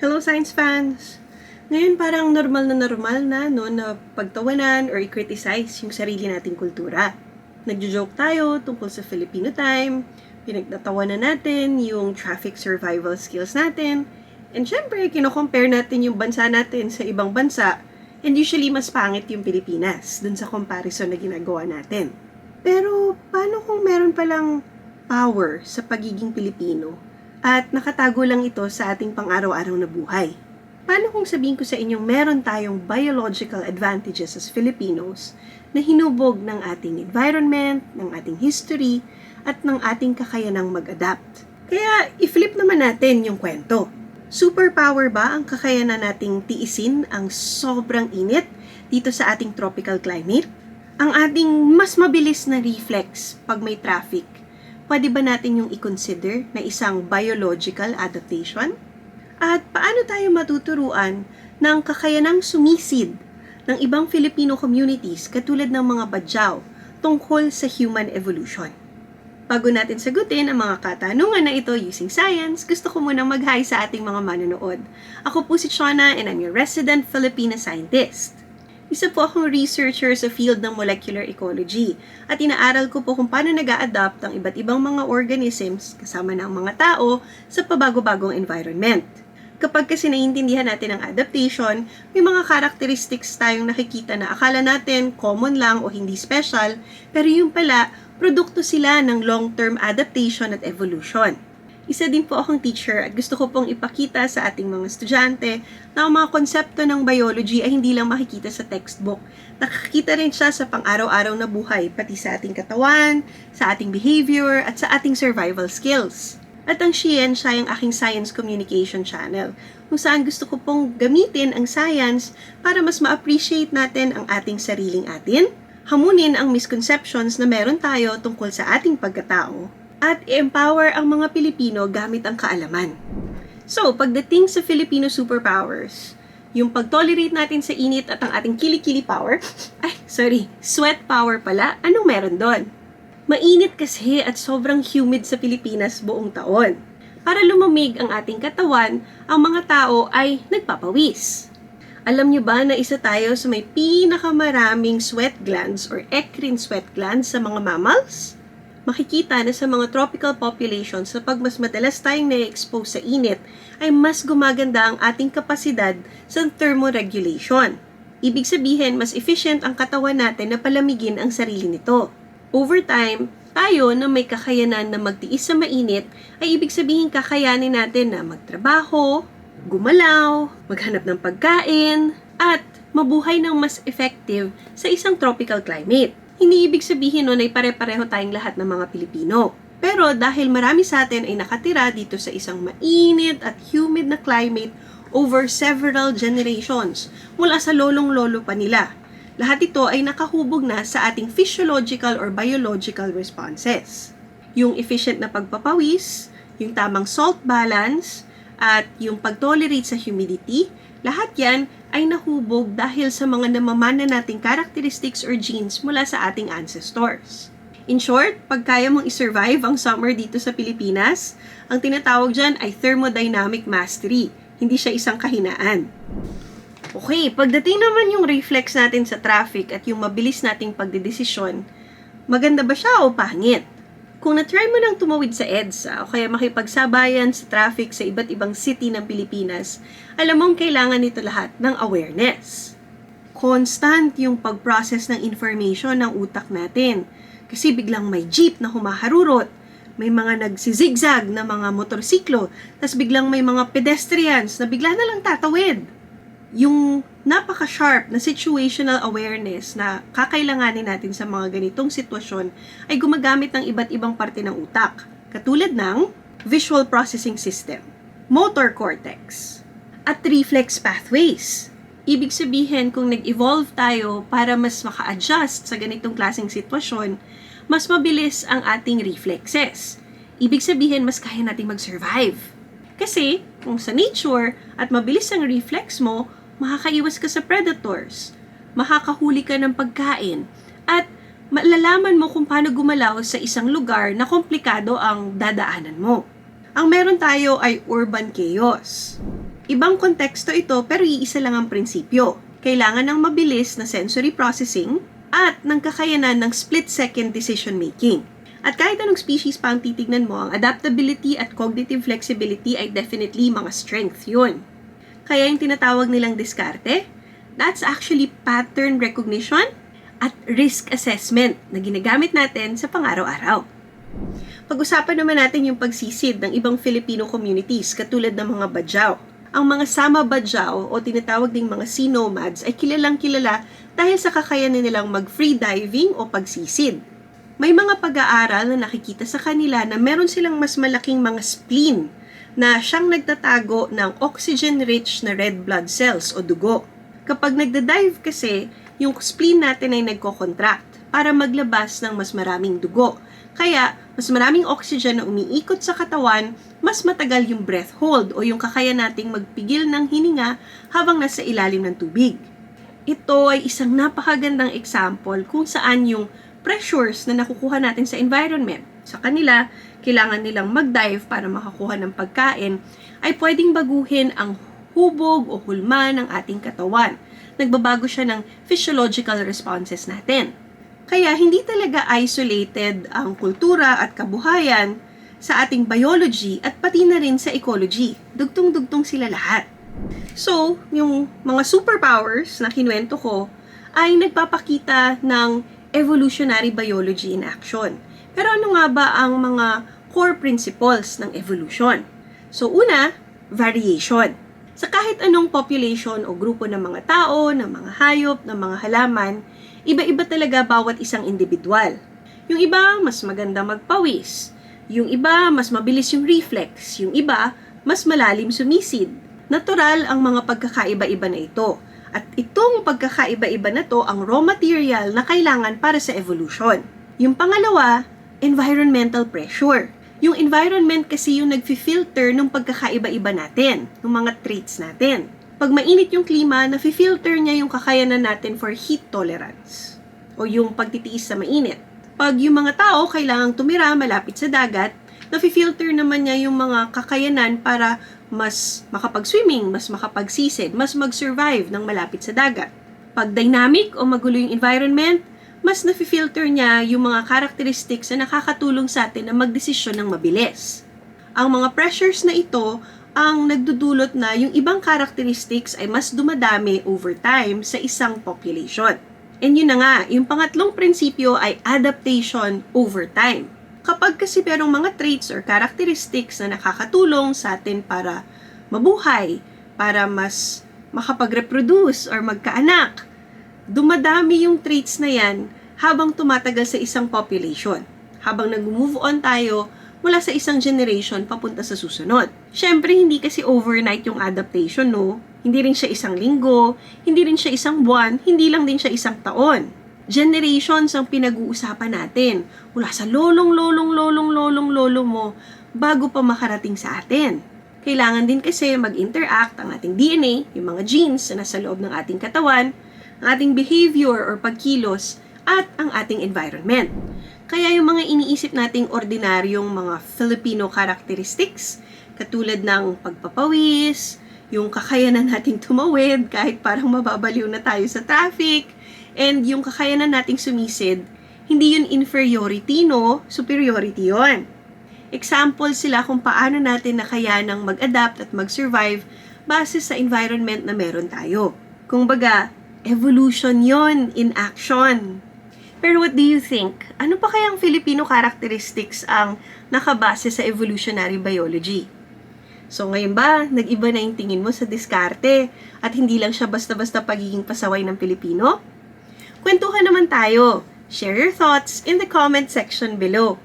Hello science fans! Ngayon parang normal na no, na pagtawanan or i-criticize yung sarili nating kultura. Nagjo-joke tayo tungkol sa Filipino time, pinagtatawanan natin yung traffic survival skills natin, and syempre, kino-compare natin yung bansa natin sa ibang bansa, and usually mas pangit yung Pilipinas dun sa comparison na ginagawa natin. Pero paano kung meron palang power sa pagiging Pilipino at nakatago lang ito sa ating pang-araw-araw na buhay? Paano kung sabihin ko sa inyong meron tayong biological advantages as Filipinos na hinubog ng ating environment, ng ating history, at ng ating kakayanang mag-adapt? Kaya i-flip naman natin yung kwento. Superpower ba ang kakayanan nating tiisin ang sobrang init dito sa ating tropical climate? Ang ating mas mabilis na reflex pag may traffic, pwede ba natin yung i-consider na isang biological adaptation? At paano tayo matuturuan ng kakayanang sumisid ng ibang Filipino communities katulad ng mga Badjao tungkol sa human evolution? Bago natin sagutin ang mga katanungan na ito using science, gusto ko munang mag-hi sa ating mga manonood. Ako po si Shona and I'm your resident Filipina scientist. Isa po akong researcher sa field ng molecular ecology at inaaral ko po kung paano nag-a-adapt ang iba't ibang mga organisms kasama ng mga tao sa pabago-bagong environment. Kapag kasi naiintindihan natin ang adaptation, may mga characteristics tayong nakikita na akala natin common lang o hindi special, pero yung pala, produkto sila ng long-term adaptation at evolution. Isa din po akong teacher at gusto ko pong ipakita sa ating mga estudyante na ang mga konsepto ng biology ay hindi lang makikita sa textbook. Nakikita rin siya sa pang-araw-araw na buhay, pati sa ating katawan, sa ating behavior, at sa ating survival skills. At ang Shien siya yung aking science communication channel, kung saan gusto ko pong gamitin ang science para mas ma-appreciate natin ang ating sariling atin, hamunin ang misconceptions na meron tayo tungkol sa ating pagkatao, at i-empower ang mga Pilipino gamit ang kaalaman. So, pagdating sa Filipino superpowers, yung pag-tolerate natin sa init at ang ating kilikili power, sweat power pala, anong meron doon? Mainit kasi at sobrang humid sa Pilipinas buong taon. Para lumamig ang ating katawan, ang mga tao ay nagpapawis. Alam nyo ba na isa tayo sa may pinakamaraming sweat glands or eccrine sweat glands sa mga mammals? Makikita na sa mga tropical populations na pag mas madalas tayong na-expose sa init, ay mas gumaganda ang ating kapasidad sa thermoregulation. Ibig sabihin, mas efficient ang katawan natin na palamigin ang sarili nito. Over time, tayo na may kakayanan na magtiis sa mainit, ay ibig sabihin kakayanin natin na magtrabaho, gumalaw, maghanap ng pagkain, at mabuhay ng mas effective sa isang tropical climate. Hindi ibig sabihin nun ay pare-pareho tayong lahat ng mga Pilipino. Pero dahil marami sa atin ay nakatira dito sa isang mainit at humid na climate over several generations, mula sa lolong-lolo pa nila, lahat ito ay nakahubog na sa ating physiological or biological responses. Yung efficient na pagpapawis, yung tamang salt balance, at yung pag-tolerate sa humidity, lahat yan ay nahubog dahil sa mga namamana nating characteristics or genes mula sa ating ancestors. In short, pag kaya mong isurvive ang summer dito sa Pilipinas, ang tinatawag dyan ay thermodynamic mastery, hindi siya isang kahinaan. Okay, pagdating naman yung reflex natin sa traffic at yung mabilis nating pagdedesisyon, maganda ba siya o pangit? Kung na-try mo nang tumawid sa EDSA o kaya makipagsabayan sa traffic sa iba't ibang city ng Pilipinas, alam mong kailangan nito lahat ng awareness. Constant yung pag-process ng information ng utak natin. Kasi biglang may jeep na humaharurot, may mga nagsizigzag na mga motorsiklo, tas biglang may mga pedestrians na bigla na lang tatawid. Yung napaka-sharp na situational awareness na kakailanganin natin sa mga ganitong sitwasyon ay gumagamit ng iba't ibang parte ng utak, katulad ng visual processing system, motor cortex, at reflex pathways. Ibig sabihin, kung nag-evolve tayo para mas maka-adjust sa ganitong klaseng sitwasyon, mas mabilis ang ating reflexes. Ibig sabihin, mas kaya nating mag-survive. Kasi, kung sa nature at mabilis ang reflex mo, makakaiwas ka sa predators, makakahuli ka ng pagkain, at malalaman mo kung paano gumalaw sa isang lugar na komplikado ang dadaanan mo. Ang meron tayo ay urban chaos. Ibang konteksto ito pero iisa lang ang prinsipyo. Kailangan ng mabilis na sensory processing at ng kakayanan ng split-second decision-making. At kahit anong species pa ang titignan mo, ang adaptability at cognitive flexibility ay definitely mga strength yun. Kaya yung tinatawag nilang diskarte, that's actually pattern recognition at risk assessment na ginagamit natin sa pang-araw-araw. Pag-usapan naman natin yung pagsisid ng ibang Filipino communities katulad ng mga Badjao. Ang mga Sama Badjao o tinatawag ding mga sea nomads ay kilalang kilala dahil sa kakayanan nilang mag-free diving o pagsisid. May mga pag-aaral na nakikita sa kanila na meron silang mas malaking mga spleen na siyang nagtatago ng oxygen-rich na red blood cells o dugo. Kapag nagda-dive kasi, yung spleen natin ay nagko-contract para maglabas ng mas maraming dugo. Kaya, mas maraming oxygen na umiikot sa katawan, mas matagal yung breath hold o yung kakaya nating magpigil ng hininga habang nasa ilalim ng tubig. Ito ay isang napakagandang example kung saan yung pressures na nakukuha natin sa environment. Sa kanila, kailangan nilang mag-dive para makakuha ng pagkain, ay pwedeng baguhin ang hubog o hulma ng ating katawan. Nagbabago siya ng physiological responses natin. Kaya hindi talaga isolated ang kultura at kabuhayan sa ating biology at pati na rin sa ecology. Dugtong-dugtong sila lahat. So, yung mga superpowers na kinuwento ko ay nagpapakita ng evolutionary biology in action. Pero ano nga ba ang mga core principles ng evolution? So una, variation. Sa kahit anong population o grupo ng mga tao, ng mga hayop, ng mga halaman, iba-iba talaga bawat isang individual. Yung iba, mas maganda magpawis. Yung iba, mas mabilis yung reflex. Yung iba, mas malalim sumisid. Natural ang mga pagkakaiba-iba na ito. At itong pagkakaiba-iba na to ang raw material na kailangan para sa evolution. Yung pangalawa, environmental pressure. Yung environment kasi yung nag-filter ng pagkakaiba-iba natin, ng mga traits natin. Pag mainit yung klima, nafi-filter niya yung kakayanan natin for heat tolerance o yung pagtitiis sa mainit. Pag yung mga tao kailangang tumira malapit sa dagat, nafi-filter naman niya yung mga kakayanan para mas makapag-swimming, mas makapagsisid, mas mag-survive ng malapit sa dagat. Pag dynamic o magulo yung environment, mas nafi-filter niya yung mga characteristics na nakakatulong sa atin na magdesisyon ng mabilis. Ang mga pressures na ito ang nagdudulot na yung ibang characteristics ay mas dumadami over time sa isang population. And yun na nga, yung pangatlong prinsipyo ay adaptation over time. Kapag kasi merong mga traits or characteristics na nakakatulong sa atin para mabuhay, para mas makapag-reproduce or magkaanak, dumadami yung traits na yan habang tumatagal sa isang population. Habang nag-move on tayo mula sa isang generation papunta sa susunod. Siyempre, hindi kasi overnight yung adaptation, no? Hindi rin siya isang linggo, hindi rin siya isang buwan, hindi lang din siya isang taon. Generations ang pinag-uusapan natin mula sa lolo mo bago pa makarating sa atin. Kailangan din kasi mag-interact ang ating DNA, yung mga genes na nasa loob ng ating katawan, ang ating behavior or pagkilos, at ang ating environment. Kaya yung mga iniisip nating ordinaryong mga Filipino characteristics, katulad ng pagpapawis, yung kakayanan nating tumawid kahit parang mababaliw na tayo sa traffic, and yung kakayanan nating sumisid, hindi yun inferiority, no? Superiority yun. Example sila kung paano natin nakayanang mag-adapt at mag-survive base sa environment na meron tayo. Kung baga, evolution yon in action. Pero what do you think? Ano pa kayang Filipino characteristics ang nakabase sa evolutionary biology? So ngayon ba, nag-iba na yung tingin mo sa diskarte at hindi lang siya basta-basta pagiging pasaway ng Pilipino? Kwentuhan naman tayo. Share your thoughts in the comment section below.